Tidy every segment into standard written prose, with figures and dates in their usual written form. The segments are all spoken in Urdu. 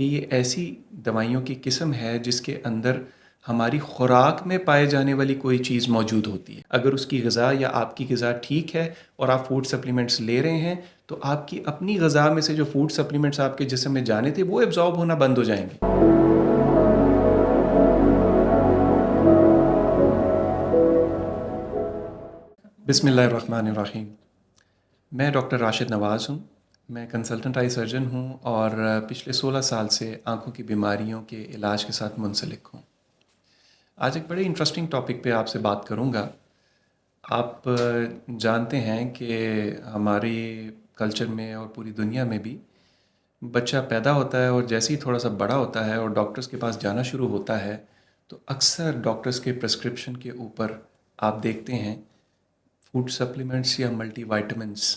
کہ یہ ایسی دوائیوں کی قسم ہے جس کے اندر ہماری خوراک میں پائے جانے والی کوئی چیز موجود ہوتی ہے. اگر اس کی غذا یا آپ کی غذا ٹھیک ہے اور آپ فوڈ سپلیمنٹس لے رہے ہیں تو آپ کی اپنی غذا میں سے جو فوڈ سپلیمنٹس آپ کے جسم میں جانے تھے وہ ایبزارب ہونا بند ہو جائیں گے. بسم اللہ الرحمن الرحیم. میں ڈاکٹر راشد نواز ہوں. میں کنسلٹنٹ آئی سرجن ہوں اور پچھلے 16 سال سے آنکھوں کی بیماریوں کے علاج کے ساتھ منسلک ہوں. آج ایک بڑے انٹرسٹنگ ٹاپک پہ آپ سے بات کروں گا. آپ جانتے ہیں کہ ہماری کلچر میں اور پوری دنیا میں بھی بچہ پیدا ہوتا ہے اور جیسے ہی تھوڑا سا بڑا ہوتا ہے اور ڈاکٹرز کے پاس جانا شروع ہوتا ہے تو اکثر ڈاکٹرز کے پرسکرپشن کے اوپر آپ دیکھتے ہیں فوڈ سپلیمنٹس یا ملٹی وائٹامنس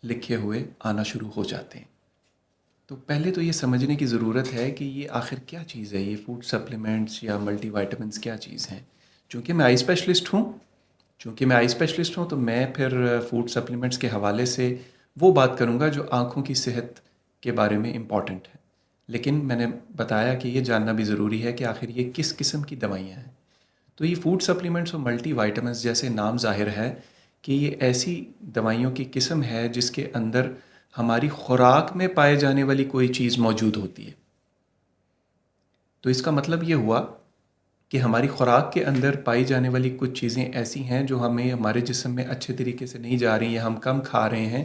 لکھے ہوئے آنا شروع ہو جاتے ہیں. تو پہلے تو یہ سمجھنے کی ضرورت ہے کہ یہ آخر کیا چیز ہے، یہ فوڈ سپلیمنٹس یا ملٹی وائٹامنس کیا چیز ہیں. چونکہ میں آئی اسپیشلسٹ ہوں تو میں پھر فوڈ سپلیمنٹس کے حوالے سے وہ بات کروں گا جو آنکھوں کی صحت کے بارے میں امپورٹنٹ ہے. لیکن میں نے بتایا کہ یہ جاننا بھی ضروری ہے کہ آخر یہ کس قسم کی دوائیاں ہیں. تو یہ فوڈ سپلیمنٹس اور ملٹی وائٹامنس جیسے نام ظاہر ہے کہ یہ ایسی دوائیوں کی قسم ہے جس کے اندر ہماری خوراک میں پائے جانے والی کوئی چیز موجود ہوتی ہے. تو اس کا مطلب یہ ہوا کہ ہماری خوراک کے اندر پائی جانے والی کچھ چیزیں ایسی ہیں جو ہمیں ہمارے جسم میں اچھے طریقے سے نہیں جا رہی ہیں، ہم کم کھا رہے ہیں،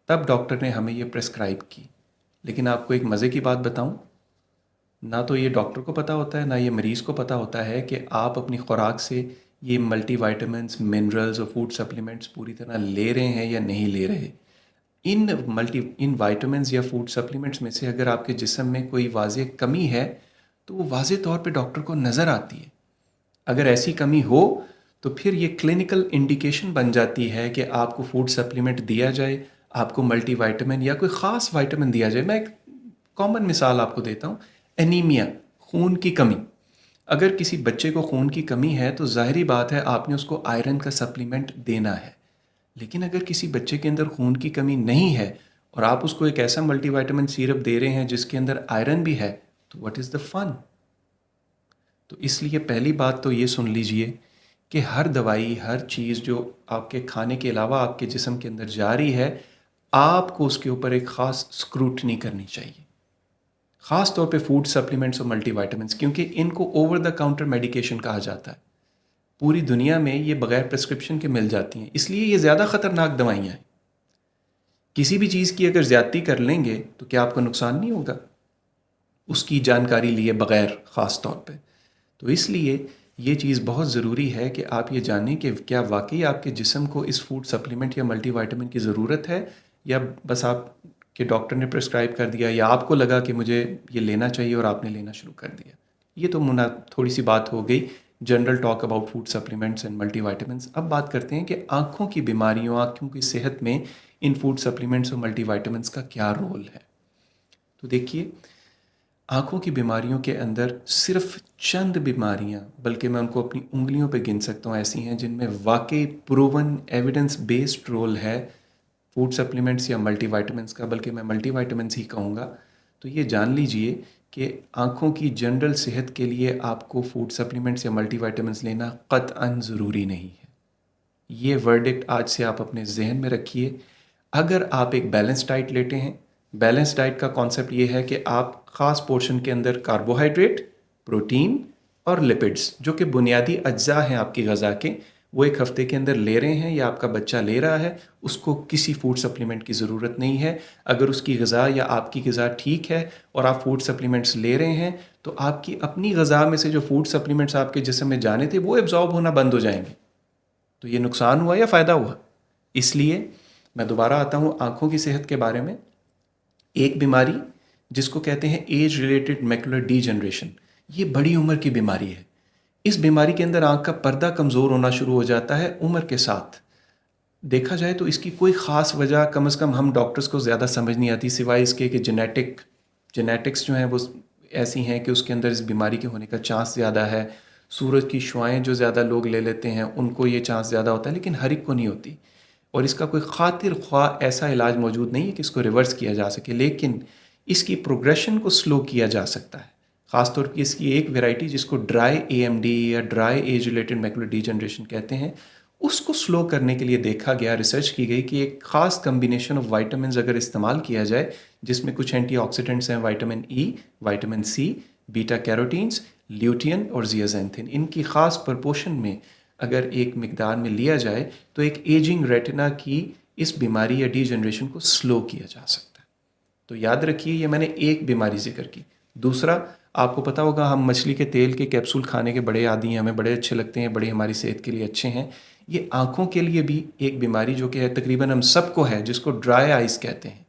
تب ڈاکٹر نے ہمیں یہ پرسکرائب کی. لیکن آپ کو ایک مزے کی بات بتاؤں، نہ تو یہ ڈاکٹر کو پتہ ہوتا ہے نہ یہ مریض کو پتہ ہوتا ہے کہ آپ اپنی خوراک سے یہ ملٹی وائٹامنس، منرلز اور فوڈ سپلیمنٹس پوری طرح لے رہے ہیں یا نہیں لے رہے. ان وائٹامنس یا فوڈ سپلیمنٹس میں سے اگر آپ کے جسم میں کوئی واضح کمی ہے تو وہ واضح طور پہ ڈاکٹر کو نظر آتی ہے. اگر ایسی کمی ہو تو پھر یہ کلینکل انڈیکیشن بن جاتی ہے کہ آپ کو فوڈ سپلیمنٹ دیا جائے، آپ کو ملٹی وائٹامن یا کوئی خاص وائٹامن دیا جائے. میں ایک کامن مثال آپ کو دیتا ہوں، انیمیا، خون کی کمی. اگر کسی بچے کو خون کی کمی ہے تو ظاہری بات ہے آپ نے اس کو آئرن کا سپلیمنٹ دینا ہے. لیکن اگر کسی بچے کے اندر خون کی کمی نہیں ہے اور آپ اس کو ایک ایسا ملٹی وائٹامن سیرپ دے رہے ہیں جس کے اندر آئرن بھی ہے تو واٹ از دا فن. تو اس لیے پہلی بات تو یہ سن لیجئے کہ ہر دوائی، ہر چیز جو آپ کے کھانے کے علاوہ آپ کے جسم کے اندر جا رہی ہے، آپ کو اس کے اوپر ایک خاص اسکروٹنی کرنی چاہیے. خاص طور پہ فوڈ سپلیمنٹس اور ملٹی وائٹامنس، کیونکہ ان کو اوور دا کاؤنٹر میڈیکیشن کہا جاتا ہے. پوری دنیا میں یہ بغیر پرسکرپشن کے مل جاتی ہیں، اس لیے یہ زیادہ خطرناک دوائیاں ہیں. کسی بھی چیز کی اگر زیادتی کر لیں گے تو کیا آپ کو نقصان نہیں ہوگا اس کی جانکاری لیے بغیر خاص طور پہ. تو اس لیے یہ چیز بہت ضروری ہے کہ آپ یہ جانیں کہ کیا واقعی آپ کے جسم کو اس فوڈ سپلیمنٹ یا ملٹی وائٹامن کی ضرورت ہے، یا بس آپ کے ڈاکٹر نے پرسکرائب کر دیا یا آپ کو لگا کہ مجھے یہ لینا چاہیے اور آپ نے لینا شروع کر دیا. یہ تو تھوڑی سی بات ہو گئی general talk about food supplements and multi vitamins. اب بات کرتے ہیں کہ آنکھوں کی بیماریوں، آنکھوں کی صحت میں ان فوڈ سپلیمنٹس اور ملٹی وائٹامنس کا کیا رول ہے. تو دیکھیے، آنکھوں کی بیماریوں کے اندر صرف چند بیماریاں، بلکہ میں ان کو اپنی انگلیوں پہ گن سکتا ہوں، ایسی ہیں جن میں واقعی پروون ایویڈنس بیسڈ رول ہے فوڈ سپلیمنٹس یا ملٹی وائٹامنس کا، بلکہ میں ملٹی وائٹامنس ہی کہوں گا. تو یہ جان لیجئے کہ آنکھوں کی جنرل صحت کے لیے آپ کو فوڈ سپلیمنٹس یا ملٹی وائٹامنس لینا قطعاً ضروری نہیں ہے. یہ ورڈکٹ آج سے آپ اپنے ذہن میں رکھیے. اگر آپ ایک بیلنس ڈائٹ لیتے ہیں، بیلنس ڈائٹ کا کانسیپٹ یہ ہے کہ آپ خاص پورشن کے اندر کاربوہائیڈریٹ، پروٹین اور لپڈس، جو کہ بنیادی اجزاء ہیں آپ کی غذا کے، وہ ایک ہفتے کے اندر لے رہے ہیں یا آپ کا بچہ لے رہا ہے، اس کو کسی فوڈ سپلیمنٹ کی ضرورت نہیں ہے. اگر اس کی غذا یا آپ کی غذا ٹھیک ہے اور آپ فوڈ سپلیمنٹس لے رہے ہیں تو آپ کی اپنی غذا میں سے جو فوڈ سپلیمنٹس آپ کے جسم میں جانے تھے وہ ایبزارب ہونا بند ہو جائیں گے. تو یہ نقصان ہوا یا فائدہ ہوا؟ اس لیے میں دوبارہ آتا ہوں آنکھوں کی صحت کے بارے میں. ایک بیماری جس کو کہتے ہیں ایج ریلیٹڈ میکولر ڈی جنریشن، یہ بڑی عمر کی بیماری ہے. اس بیماری کے اندر آنکھ کا پردہ کمزور ہونا شروع ہو جاتا ہے عمر کے ساتھ. دیکھا جائے تو اس کی کوئی خاص وجہ کم از کم ہم ڈاکٹرز کو زیادہ سمجھ نہیں آتی، سوائے اس کے کہ جینیٹکس جو ہیں وہ ایسی ہیں کہ اس کے اندر اس بیماری کے ہونے کا چانس زیادہ ہے. سورج کی شعاعیں جو زیادہ لوگ لے لیتے ہیں ان کو یہ چانس زیادہ ہوتا ہے، لیکن ہر ایک کو نہیں ہوتی. اور اس کا کوئی خاطر خواہ ایسا علاج موجود نہیں ہے کہ اس کو ریورس کیا جا سکے. لیکن اس کی پروگریشن کو سلو کیا جا سکتا ہے. خاص طور پہ اس کی ایک ویرائٹی جس کو ڈرائی اے ایم ڈی یا ڈرائی ایج ریلیٹڈ میکولر ڈیجنریشن کہتے ہیں، اس کو سلو کرنے کے لیے دیکھا گیا، ریسرچ کی گئی کہ ایک خاص کمبینیشن آف وائٹامنز اگر استعمال کیا جائے، جس میں کچھ اینٹی آکسیڈنٹس ہیں، وائٹامن ای، وائٹامن سی، بیٹا کیروٹینز، لیوٹین اور زیازینتھن، ان کی خاص پرپورشن میں اگر ایک مقدار میں لیا جائے تو ایک ایجنگ ریٹنا کی اس بیماری یا ڈی جنریشن کو سلو کیا جا سکتا ہے. تو یاد رکھیے یہ میں نے ایک بیماری ذکر کی. دوسرا، آپ کو پتہ ہوگا ہم مچھلی کے تیل کے کیپسول کھانے کے بڑے عادی ہیں، ہمیں بڑے اچھے لگتے ہیں، بڑے ہماری صحت کے لیے اچھے ہیں. یہ آنکھوں کے لیے بھی ایک بیماری جو کہ ہے تقریباً ہم سب کو ہے، جس کو ڈرائی آئز کہتے ہیں.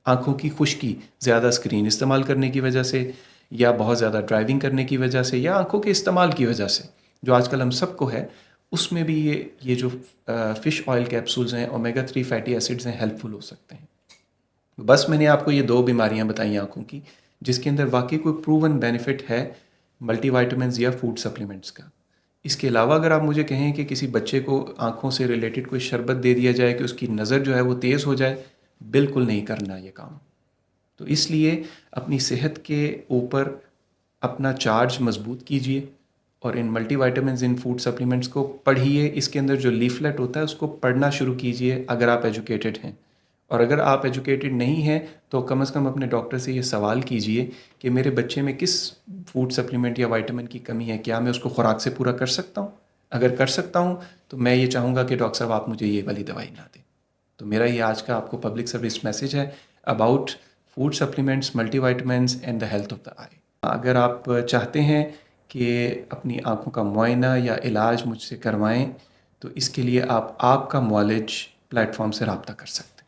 آنکھوں کی خشکی زیادہ اسکرین استعمال کرنے کی وجہ سے، یا بہت زیادہ ڈرائیونگ کرنے کی وجہ سے، یا آنکھوں کے استعمال کی وجہ سے جو آج کل ہم سب کو ہے، اس میں بھی یہ جو فش آئل کیپسولز ہیں، اومیگا 3 فیٹی ایسڈز ہیں، ہیلپ فل ہو سکتے ہیں. بس میں نے آپ کو یہ 2 بیماریاں بتائیں آنکھوں کی جس کے اندر واقعی کوئی پروون بینیفٹ ہے ملٹی وائٹامنز یا فوڈ سپلیمنٹس کا. اس کے علاوہ اگر آپ مجھے کہیں کہ کسی بچے کو آنکھوں سے ریلیٹڈ کوئی شربت دے دیا جائے کہ اس کی نظر جو ہے وہ تیز ہو جائے، بالکل نہیں کرنا یہ کام. تو اس لیے اپنی صحت کے اوپر اپنا چارج مضبوط کیجئے اور ان multi vitamins, in food supplements کو پڑھیے. اس کے اندر جو لیفلیٹ ہوتا ہے اس کو پڑھنا شروع کیجئے اگر آپ ایجوکیٹڈ ہیں. اور اگر آپ ایجوکیٹڈ نہیں ہیں تو کم از کم اپنے ڈاکٹر سے یہ سوال کیجئے کہ میرے بچے میں کس فوڈ سپلیمنٹ یا وائٹامن کی کمی ہے، کیا میں اس کو خوراک سے پورا کر سکتا ہوں؟ اگر کر سکتا ہوں تو میں یہ چاہوں گا کہ ڈاکٹر صاحب آپ مجھے یہ والی دوائی نہ دیں. تو میرا یہ آج کا آپ کو پبلک سروس میسیج ہے about food supplements, multivitamins and the health of the eye. اگر آپ چاہتے ہیں کہ اپنی آنکھوں کا معائنہ یا علاج مجھ سے کروائیں تو اس کے لیے آپ کا معالج پلیٹ فارم سے رابطہ کر سکتے ہیں.